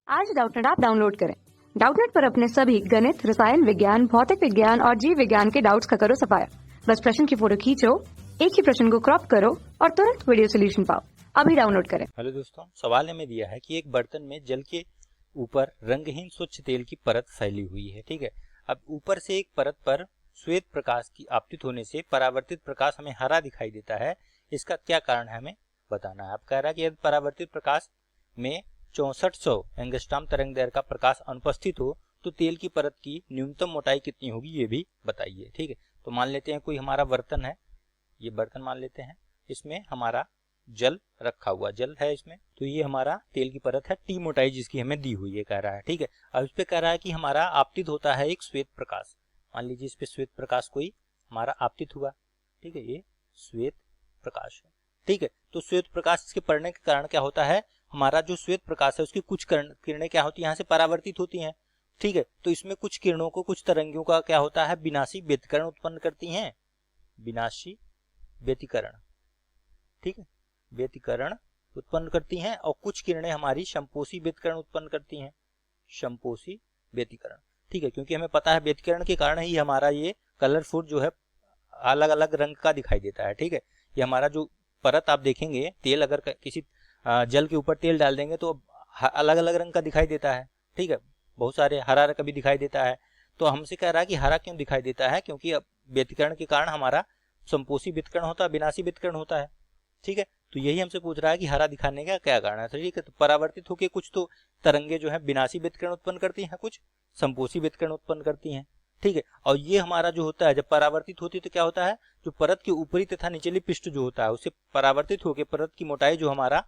आज Doubtnut app download करें। Doubtnut पर अपने सभी गणित, रसायन विज्ञान, भौतिक विज्ञान और जीव विज्ञान के डाउट्स का करो सफाया। बस प्रश्न की फोटो खींचो, एक ही प्रश्न को क्रॉप करो और तुरंत वीडियो सोल्यूशन पाओ। अभी डाउनलोड करें। हेलो दोस्तों, सवाल हमें दिया है कि एक बर्तन में जल के ऊपर रंगहीन स्वच्छ तेल की परत फैली हुई है। ठीक है, अब ऊपर से एक परत पर श्वेत प्रकाश की आपतित होने से परावर्तित प्रकाश हमें हरा दिखाई देता है। इसका क्या कारण है हमें बताना है। अब कह रहा है कि यदि परावर्तित प्रकाश में 6400 एंगस्ट्रॉम तरंगदैर्घ्य का प्रकाश अनुपस्थित हो तो तेल की परत की न्यूनतम मोटाई कितनी होगी ये भी बताइए। ठीक है, तो मान लेते हैं कोई हमारा बर्तन है, ये बर्तन मान लेते हैं, इसमें हमारा जल रखा हुआ जल है इसमें, तो ये हमारा तेल की परत है, टी मोटाई जिसकी हमें दी हुई है कह रहा है। ठीक है, अब इस पे कह रहा है कि हमारा आपतित होता है एक श्वेत प्रकाश। मान लीजिए इस पे श्वेत प्रकाश कोई हमारा आपतित हुआ। ठीक है, ये श्वेत प्रकाश है। ठीक है, तो श्वेत प्रकाश इसके पड़ने के कारण क्या होता है, हमारा जो श्वेत प्रकाश है उसकी कुछ किरणें क्या होती है, यहाँ से परावर्तित होती हैं। ठीक है, तो इसमें कुछ किरणों को, कुछ तरंगियों का क्या होता है, विनाशी व्यतिकरण उत्पन्न करती हैं, विनाशी व्यतिकरण। ठीक है, व्यतिकरण उत्पन्न करती हैं, और कुछ किरणें हमारी संपोषी व्यतिकरण उत्पन्न करती हैं, संपोषी व्यतिकरण। ठीक है, क्योंकि हमें पता है व्यतिकरण के कारण ही हमारा ये कलरफुल जो है अलग अलग रंग का दिखाई देता है। ठीक है, ये हमारा जो परत आप देखेंगे, तेल अगर किसी जल के ऊपर तेल डाल देंगे तो अलग अलग रंग का दिखाई देता है। ठीक है, बहुत सारे हरा रंग का भी दिखाई देता है। तो हमसे कह रहा है कि हरा क्यों दिखाई देता है, क्योंकि अब व्यतिकरण के कारण हमारा संपोषी व्यतिकरण होता है, विनाशी व्यतिकरण होता है। ठीक है, तो यही हमसे पूछ रहा है कि हरा दिखाने का क्या कारण है। ठीक है, तो परावर्तित होकर कुछ तो तरंगे जो है विनाशी व्यतिकरण उत्पन्न करती हैं, कुछ संपोषी व्यतिकरण उत्पन्न करती हैं। ठीक है, और ये हमारा जो होता है जब परावर्तित होती है तो क्या होता है, जो परत के ऊपरी तथा निचली पृष्ठ जो होता है उससे परावर्तित होकर परत की मोटाई जो हमारा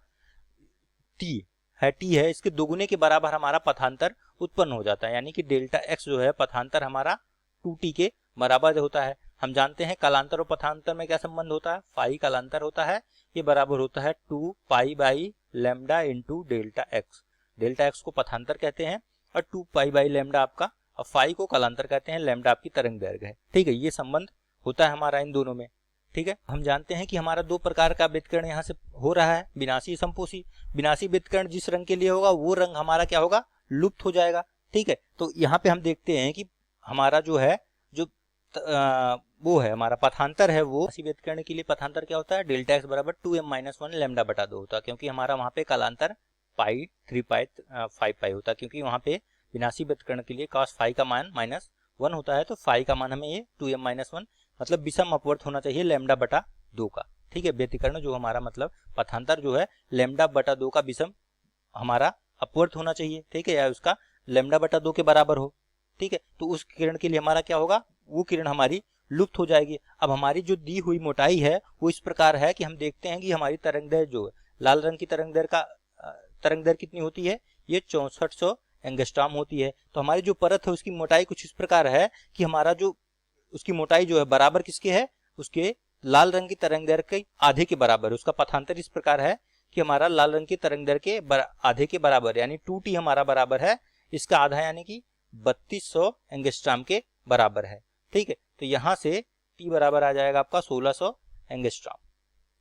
टी है, इसके दोगुने के बराबर हमारा पथांतर उत्पन्न हो जाता है, यानी कि डेल्टा एक्स जो है पथांतर हमारा 2t के बराबर होता है। हम जानते हैं कालांतर और पथांतर में क्या संबंध होता है, फाई कालांतर होता है, ये बराबर होता है 2 pi by lambda into delta x. Delta x को पथांतर कहते हैं और 2 पाई बाई लैम्डा आपका, और फाई को कालांतर कहते हैं, लैम्डा आपकी तरंग दैर्घ्य है। ठीक है, ये संबंध होता है हमारा इन दोनों में। ठीक है, हम जानते हैं कि हमारा दो प्रकार का व्यतिकरण यहाँ से हो रहा है, विनाशी संपोषी। विनाशी व्यतिकरण जिस रंग के लिए होगा वो रंग हमारा क्या होगा, लुप्त हो जाएगा। ठीक है, तो यहाँ पे हम देखते हैं कि हमारा जो है जो वो है हमारा पथांतर है, वो विनाशी व्यतिकरण के लिए पथांतर क्या होता है, डेल्टा एक्स बराबर 2m-1 लैम्डा बटा 2 होता है, क्योंकि हमारा वहाँ पे कालांतर पाई 3 पाई 5 पाई होता है, क्योंकि वहाँ पे विनाशी व्यतिकरण के लिए cos फाई का मान -1 होता है, तो फाई का मान हमें ये 2m-1 मतलब विषम अपवर्त होना चाहिए लैम्डा बटा 2 का। ठीक है, व्यतिकरण जो हमारा मतलब पथांतर जो है लैम्डा बटा 2 का विषम हमारा अपवर्त होना चाहिए। ठीक है, या उसका लैम्डा बटा 2 के बराबर हो। ठीक है, तो उस किरण के लिए हमारा क्या होगा, वो किरण हमारी लुप्त हो जाएगी। अब हमारी जो दी हुई मोटाई है वो इस प्रकार है कि हम देखते हैं कि हमारी तरंगदैर्घ्य जो है, लाल रंग की तरंगदैर्घ्य कितनी होती है, ये 6400 एंगस्ट्रॉम होती है। तो हमारी जो परत है उसकी मोटाई कुछ इस प्रकार है कि हमारा जो उसकी मोटाई जो है बराबर किसके है, उसके लाल रंग की तरंगदैर्घ्य के आधे के बराबर। उसका पथांतर इस प्रकार है कि हमारा लाल रंग की तरंगदैर्घ्य के आधे के बराबर, यानी 2t हमारा बराबर है, इसका आधा यानी कि 3200 एंगस्ट्रॉम के बराबर है। ठीक है, तो यहाँ से t बराबर आ जाएगा आपका 1600 एंगस्ट्रॉम।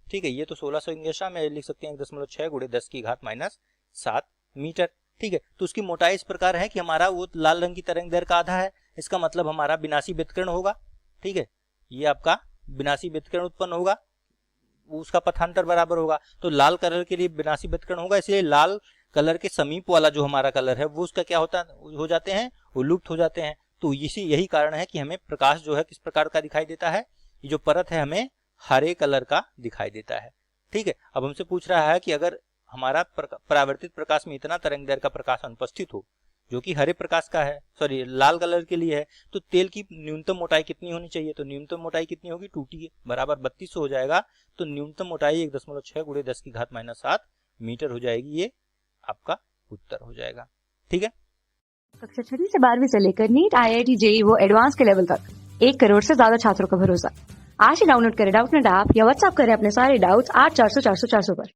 ठीक है, ये तो 1600 एंगस्ट्रॉम में लिख सकते हैं 1.6 × 10⁻7 मीटर। ठीक है, तो उसकी मोटाई इस प्रकार है कि हमारा वो लाल रंग की तरंगदैर्घ्य का आधा है, इसका मतलब हमारा विनाशी व्यतिकरण होगा। ठीक है, ये आपका विनाशी व्यतिकरण उत्पन्न होगा, उसका पथांतर बराबर होगा। तो लाल कलर के लिए विनाशी व्यतिकरण होगा, इसलिए लाल कलर के समीप वाला जो हमारा कलर है वो उसका क्या होता हो जाते हैं, वो लुप्त हो जाते हैं। तो यही कारण है कि हमें प्रकाश जो है किस प्रकार का दिखाई देता है, ये जो परत है हमें हरे कलर का दिखाई देता है। ठीक है, अब हमसे पूछ रहा है कि अगर हमारा परावर्तित प्रकाश में इतना तरंगदैर्घ्य का प्रकाश अनुपस्थित हो जो कि हरे प्रकाश का है, सॉरी लाल कलर के लिए है, तो तेल की न्यूनतम मोटाई कितनी होनी चाहिए, तो न्यूनतम मोटाई कितनी होगी, 2t बराबर 3200 हो जाएगा। तो न्यूनतम मोटाई 1.6 × 10⁻7 मीटर हो जाएगी, ये आपका उत्तर हो जाएगा। ठीक है, कक्षा 6 से 12वीं से लेकर नीट, IIT, JEE वो एडवांस के लेवल तक 1 करोड़ से ज्यादा छात्रों का भरोसा। आज ही डाउनलोड करें डाउटनेट ऐप या व्हाट्सएप करें अपने सारे डाउट्स 8400 400 400 पर।